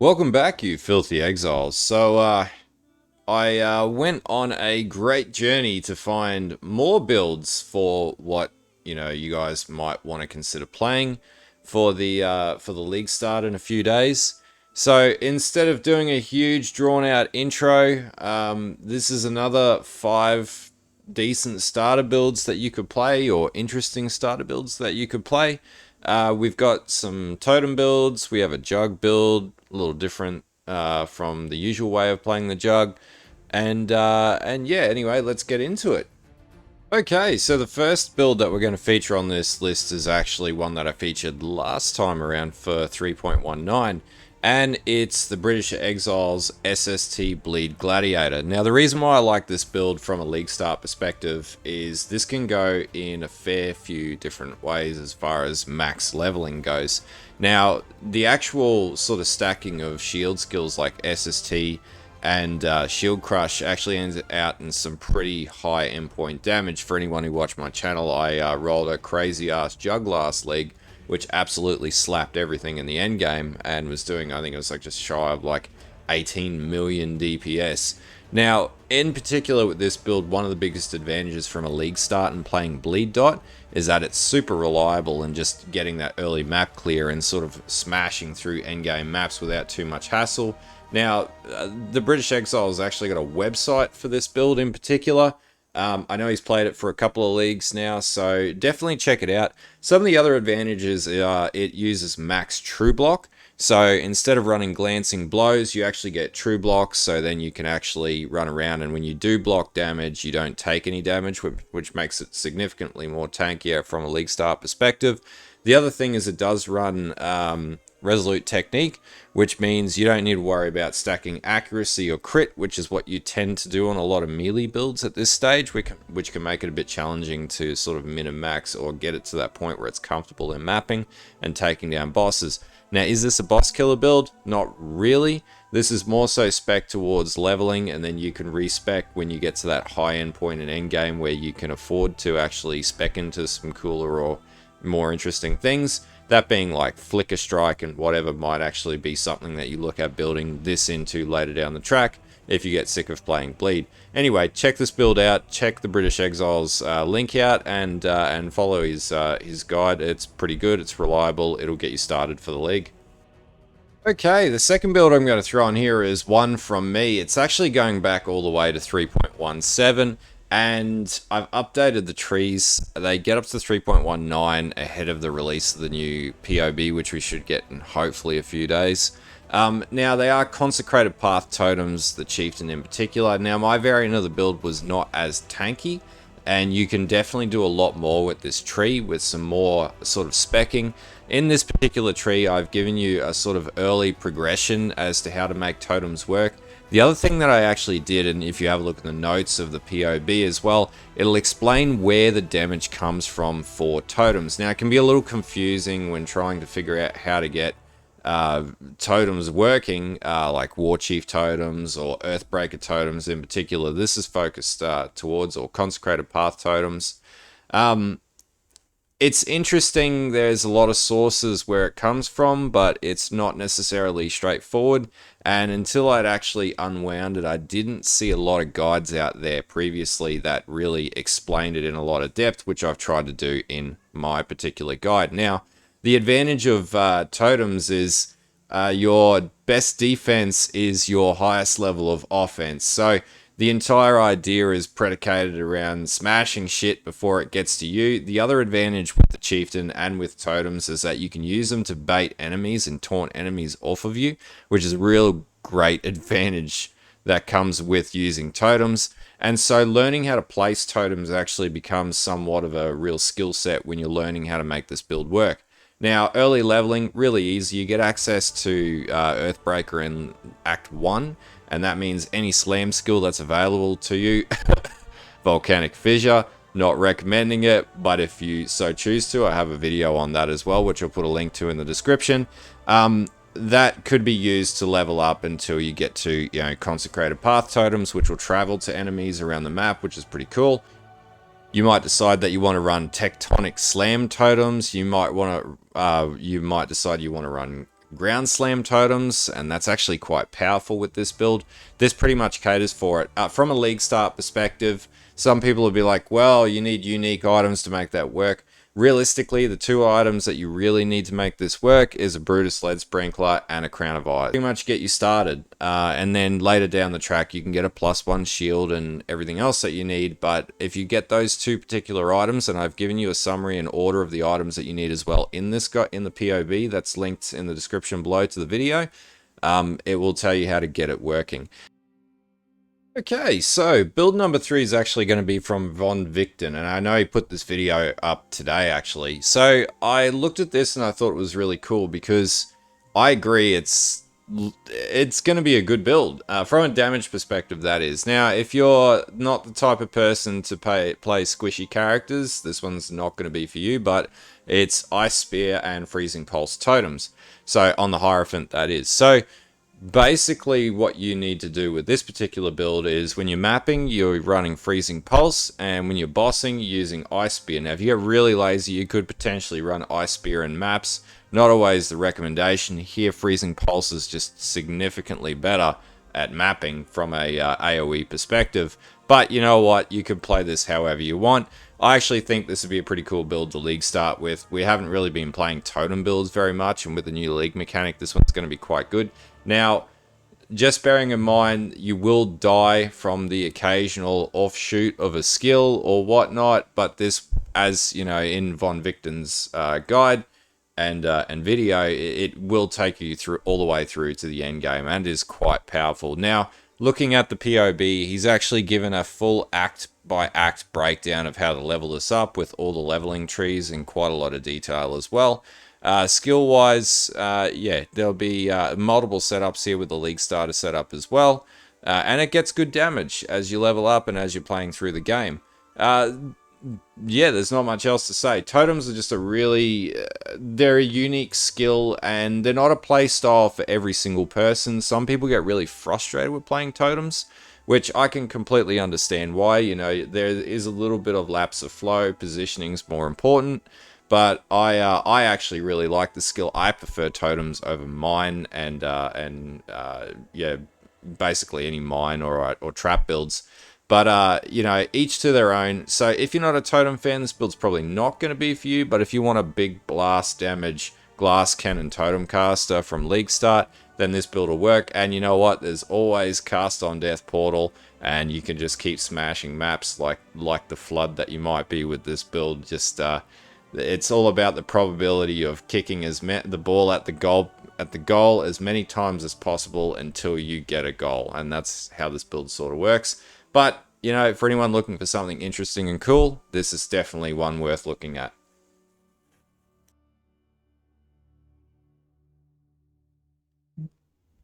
Welcome back, you filthy exiles. I went on a great journey to find more builds for what you guys might want to consider playing for the league start in a few days. So instead of doing a huge drawn-out intro, this is another 5 decent starter builds that you could play, or interesting starter builds that you could play. We've got some totem builds. We have a jug build, a little different from the usual way of playing the jug. And yeah, anyway, let's get into it. Okay, so the first build that we're going to feature on this list is actually one that I featured last time around for 3.19. And it's the British Exiles SST Bleed Gladiator. Now, the reason why I like this build from a league start perspective is this can go in a fair few different ways as far as max leveling goes. Now, the actual sort of stacking of shield skills like SST and Shield Crush actually ends out in some pretty high endpoint damage. For anyone who watched my channel, I rolled a crazy ass jug last league, which absolutely slapped everything in the end game and was doing, I think it was like just shy of like 18 million DPS. Now, in particular with this build, one of the biggest advantages from a league start and playing Bleed Dot is that it's super reliable and just getting that early map clear and sort of smashing through endgame maps without too much hassle. Now, the British Exile's actually got a website for this build in particular. I know he's played it for a couple of leagues now, so definitely check it out. Some of the other advantages are it uses max true block. So instead of running glancing blows, you actually get true blocks, so then you can actually run around, and when you do block damage, you don't take any damage, which makes it significantly more tankier from a league start perspective. The other thing is it does run Resolute Technique, which means you don't need to worry about stacking accuracy or crit, which is what you tend to do on a lot of melee builds at this stage, which can make it a bit challenging to sort of min and max or get it to that point where it's comfortable in mapping and taking down bosses. Now, is this a boss killer build? Not really. This is more so spec towards leveling, and then you can respec when you get to that high end point in endgame where you can afford to actually spec into some cooler or more interesting things. That being like Flicker Strike and whatever might actually be something that you look at building this into later down the track if you get sick of playing Bleed. Anyway, check this build out, check the British Exiles link out, and follow his guide. It's pretty good, it's reliable, it'll get you started for the league. Okay, the second build I'm going to throw on here is one from me. It's actually going back all the way to 3.17. And I've updated the trees. They get up to 3.19 ahead of the release of the new POB, which we should get in hopefully a few days. Now, they are Consecrated Path Totems, the Chieftain in particular. Now, my variant of the build was not as tanky, and you can definitely do a lot more with this tree with some more sort of specking. In this particular tree, I've given you a sort of early progression as to how to make totems work. The other thing that I actually did, and if you have a look at the notes of the POB as well, it'll explain where the damage comes from for totems. Now, it can be a little confusing when trying to figure out how to get totems working, like War Chief totems or Earthbreaker totems in particular. This is focused towards, or Consecrated Path Totems. It's interesting, there's a lot of sources where it comes from, but it's not necessarily straightforward, and until I'd actually unwound it, I didn't see a lot of guides out there previously that really explained it in a lot of depth, which I've tried to do in my particular guide. Now, the advantage of totems is your best defense is your highest level of offense, so the entire idea is predicated around smashing shit before it gets to you. The other advantage with the Chieftain and with totems is that you can use them to bait enemies and taunt enemies off of you, which is a real great advantage that comes with using totems. And so learning how to place totems actually becomes somewhat of a real skill set when you're learning how to make this build work. Now, early leveling, really easy. You get access to Earthbreaker in Act 1, and that means any slam skill that's available to you. Volcanic Fissure, not recommending it, but if you so choose to, I have a video on that as well, which I'll put a link to in the description. That could be used to level up until you get to, Consecrated Path Totems, which will travel to enemies around the map, which is pretty cool. You might decide that you want to run Tectonic Slam Totems. You might decide you want to run ground slam totems, and that's actually quite powerful with this build. This pretty much caters for it. From a league start perspective, some people will be like, well, you need unique items to make that work. Realistically, the two items that you really need to make this work is a Brutus Lead Sprinkler and a Crown of Ice. Pretty much get you started, and then later down the track you can get a +1 shield and everything else that you need. But if you get those two particular items, and I've given you a summary and order of the items that you need as well in the POB, that's linked in the description below to the video, it will tell you how to get it working. Okay, so build number 3 is actually going to be from Vikton, and I know he put this video up today actually. So I looked at this and I thought it was really cool because I agree it's going to be a good build from a damage perspective, that is. Now, if you're not the type of person to play squishy characters, this one's not going to be for you, but it's Ice Spear and Freezing Pulse totems. So on the Hierophant, that is. So basically what you need to do with this particular build is when you're mapping, you're running Freezing Pulse, and when you're bossing, you're using Ice Spear. Now, if you get really lazy, you could potentially run Ice Spear in maps. Not always the recommendation. Here, Freezing Pulse is just significantly better at mapping from a AoE perspective. But you know what? You can play this however you want. I actually think this would be a pretty cool build to league start with. We haven't really been playing totem builds very much, and with the new league mechanic, this one's going to be quite good. Now, just bearing in mind, you will die from the occasional offshoot of a skill or whatnot, but this, as you know, in Von Vikton's guide and video, it will take you through all the way through to the end game and is quite powerful. Now, looking at the POB, he's actually given a full act by act breakdown of how to level this up with all the leveling trees in quite a lot of detail as well. Skill wise, yeah, there'll be multiple setups here with the league starter setup as well, and it gets good damage as you level up and as you're playing through the game. Yeah, there's not much else to say. Totems are just a really, they're a unique skill, and they're not a play style for every single person. Some people get really frustrated with playing totems, which I can completely understand why. You know, there is a little bit of lapse of flow, positioning's more important. But I actually really like the skill. I prefer totems over mine and yeah, basically any mine or trap builds. But you know, each to their own. So if you're not a totem fan, this build's probably not going to be for you. But if you want a big blast damage glass cannon totem caster from league start, then this build will work. And you know what? There's always cast on death portal, and you can just keep smashing maps like the flood that you might be with this build. Just it's all about the probability of kicking the ball at the goal as many times as possible until you get a goal, and that's how this build sort of works. But you know, for anyone looking for something interesting and cool, this is definitely one worth looking at.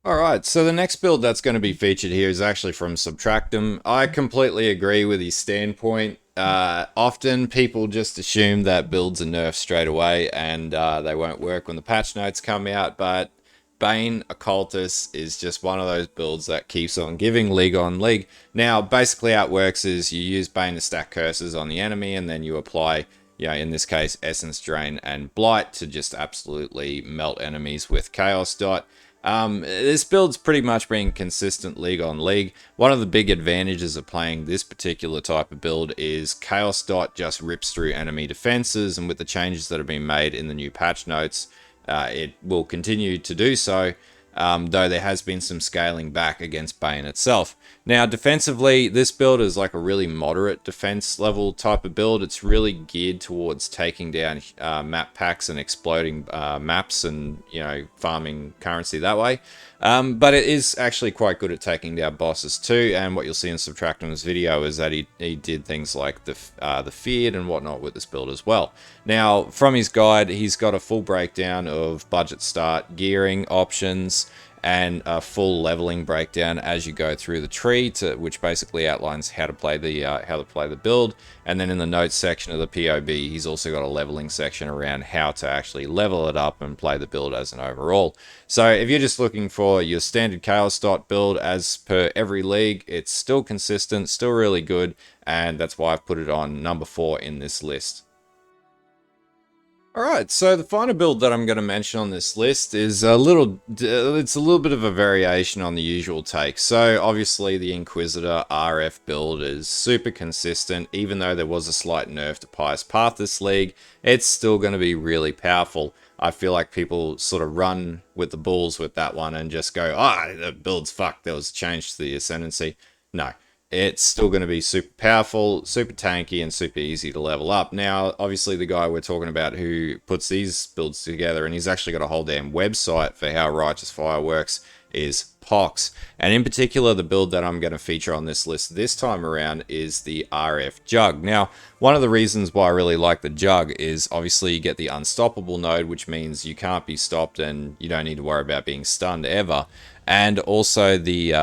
Alright, so the next build that's going to be featured here is actually from Subtractem. I completely agree with his standpoint. Often people just assume that builds are nerfed straight away and they won't work when the patch notes come out, but Bane Occultist is just one of those builds that keeps on giving league on league. Now, basically how it works is you use Bane to stack curses on the enemy, and then you apply, you know, in this case, Essence Drain and Blight to just absolutely melt enemies with Chaos Dot. This build's pretty much been consistent league on league. One of the big advantages of playing this particular type of build is Chaos Dot just rips through enemy defenses, and with the changes that have been made in the new patch notes, it will continue to do so, though there has been some scaling back against Bane itself. Now, defensively, this build is like a really moderate defense level type of build. It's really geared towards taking down map packs and exploding maps and, you know, farming currency that way. But it is actually quite good at taking down bosses too, and what you'll see in Subtractem's video is that he did things like the Feared and whatnot with this build as well. Now, from his guide, he's got a full breakdown of budget start, gearing options, and a full leveling breakdown as you go through the tree, which basically outlines how to play the build. And then in the notes section of the POB, he's also got a leveling section around how to actually level it up and play the build as an overall. So if you're just looking for your standard Chaos Dot build as per every league, it's still consistent, still really good, and that's why I've put it on number 4 in this list. Alright, so the final build that I'm going to mention on this list is it's a little bit of a variation on the usual take. So obviously the Inquisitor RF build is super consistent, even though there was a slight nerf to Pious Path this league, it's still going to be really powerful. I feel like people sort of run with the bulls with that one and just go, the build's fucked, there was a change to the Ascendancy. No. It's still going to be super powerful, super tanky, and super easy to level up. Now, obviously, the guy we're talking about who puts these builds together, and he's actually got a whole damn website for how Righteous Fire works, is Pohx. And in particular, the build that I'm going to feature on this list this time around is the RF Jug. Now, one of the reasons why I really like the Jug is obviously you get the Unstoppable node, which means you can't be stopped and you don't need to worry about being stunned ever. And also the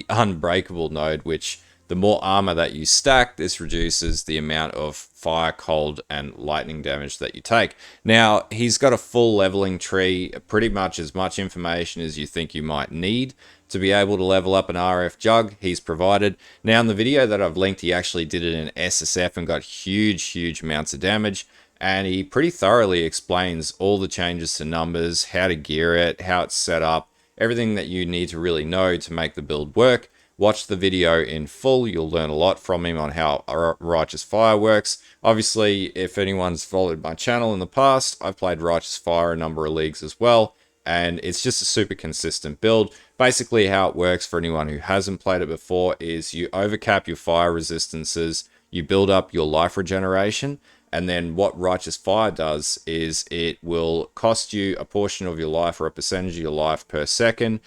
Unbreakable node, which the more armor that you stack, this reduces the amount of fire, cold, and lightning damage that you take. Now, he's got a full leveling tree, pretty much information as you think you might need to be able to level up an RF Jug, he's provided. Now, in the video that I've linked, he actually did it in SSF and got huge amounts of damage. And he pretty thoroughly explains all the changes to numbers, how to gear it, how it's set up, everything that you need to really know to make the build work. Watch the video in full, you'll learn a lot from him on how Righteous Fire works. Obviously, if anyone's followed my channel in the past, I've played Righteous Fire a number of leagues as well, and it's just a super consistent build. Basically, how it works for anyone who hasn't played it before is you overcap your fire resistances, you build up your life regeneration, and then what Righteous Fire does is it will cost you a portion of your life or a percentage of your life per second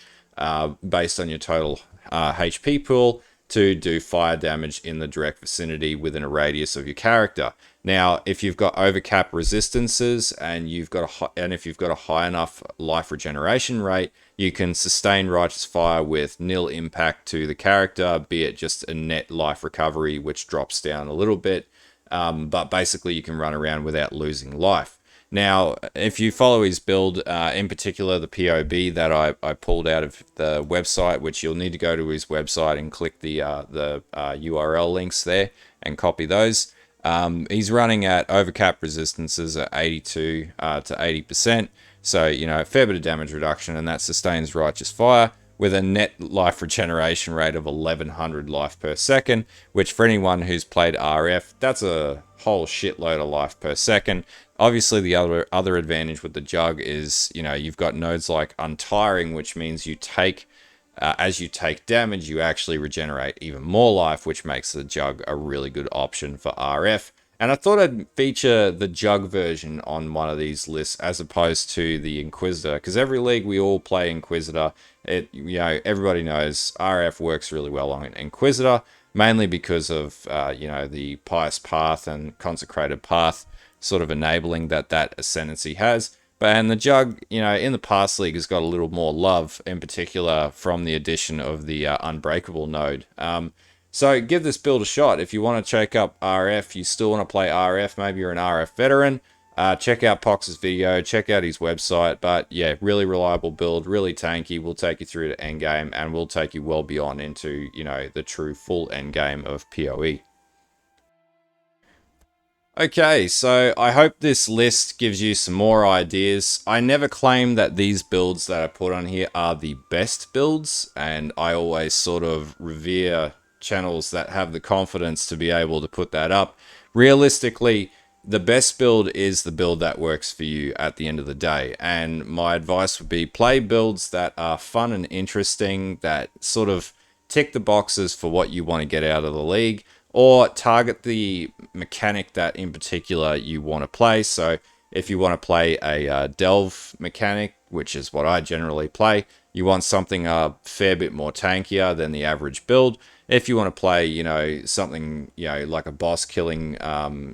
based on your total HP pool to do fire damage in the direct vicinity within a radius of your character. Now, if you've got overcap resistances and if you've got a high enough life regeneration rate, you can sustain Righteous Fire with nil impact to the character, be it just a net life recovery, which drops down a little bit. But basically, you can run around without losing life. Now, if you follow his build, in particular the POB that I pulled out of the website, which you'll need to go to his website and click the URL links there and copy those. He's running at overcap resistances at 82 to 80%. So, a fair bit of damage reduction, and that sustains Righteous Fire with a net life regeneration rate of 1100 life per second, which for anyone who's played RF, that's a whole shitload of life per second. Obviously, the other advantage with the Jug is, you've got nodes like Untiring, which means you take, as you take damage, you actually regenerate even more life, which makes the Jug a really good option for RF. And I thought I'd feature the Jug version on one of these lists as opposed to the Inquisitor, because every league we all play Inquisitor. Everybody knows RF works really well on Inquisitor, mainly because of the Pious Path and Consecrated Path sort of enabling that ascendancy has. And the Jug, in the past league has got a little more love, in particular from the addition of the Unbreakable node. So give this build a shot. If you want to check up RF, you still want to play RF, maybe you're an RF veteran, check out Pohx's video, check out his website. But yeah, really reliable build, really tanky, will take you through to endgame, and will take you well beyond into, the true full endgame of PoE. Okay, so I hope this list gives you some more ideas. I never claim that these builds that I put on here are the best builds, and I always sort of revere channels that have the confidence to be able to put that up. Realistically, the best build is the build that works for you at the end of the day, and my advice would be play builds that are fun and interesting, that sort of tick the boxes for what you want to get out of the league, or target the mechanic that in particular you want to play. So if you want to play a delve mechanic, which is what I generally play, you want something a fair bit more tankier than the average build. If you want to play, something, like a boss killing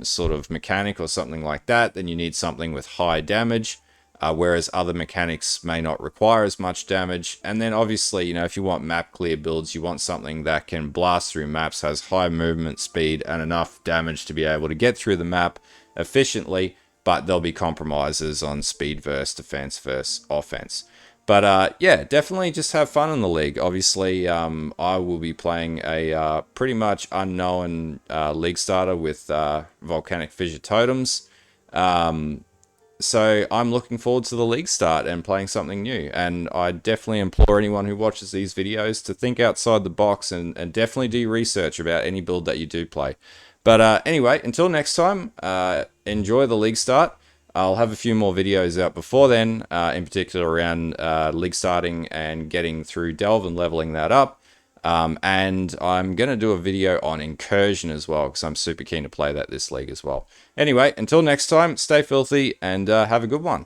sort of mechanic or something like that, then you need something with high damage. Whereas other mechanics may not require as much damage. And then obviously, if you want map clear builds, you want something that can blast through maps, has high movement speed and enough damage to be able to get through the map efficiently, but there'll be compromises on speed versus defense versus offense. But yeah, definitely just have fun in the league. Obviously, I will be playing a pretty much unknown league starter with Volcanic Fissure Totems. So I'm looking forward to the league start and playing something new. And I definitely implore anyone who watches these videos to think outside the box and definitely do research about any build that you do play. But anyway, until next time, enjoy the league start. I'll have a few more videos out before then, in particular around league starting and getting through Delve and leveling that up. And I'm going to do a video on Incursion as well, because I'm super keen to play that this league as well. Anyway, until next time, stay filthy and have a good one.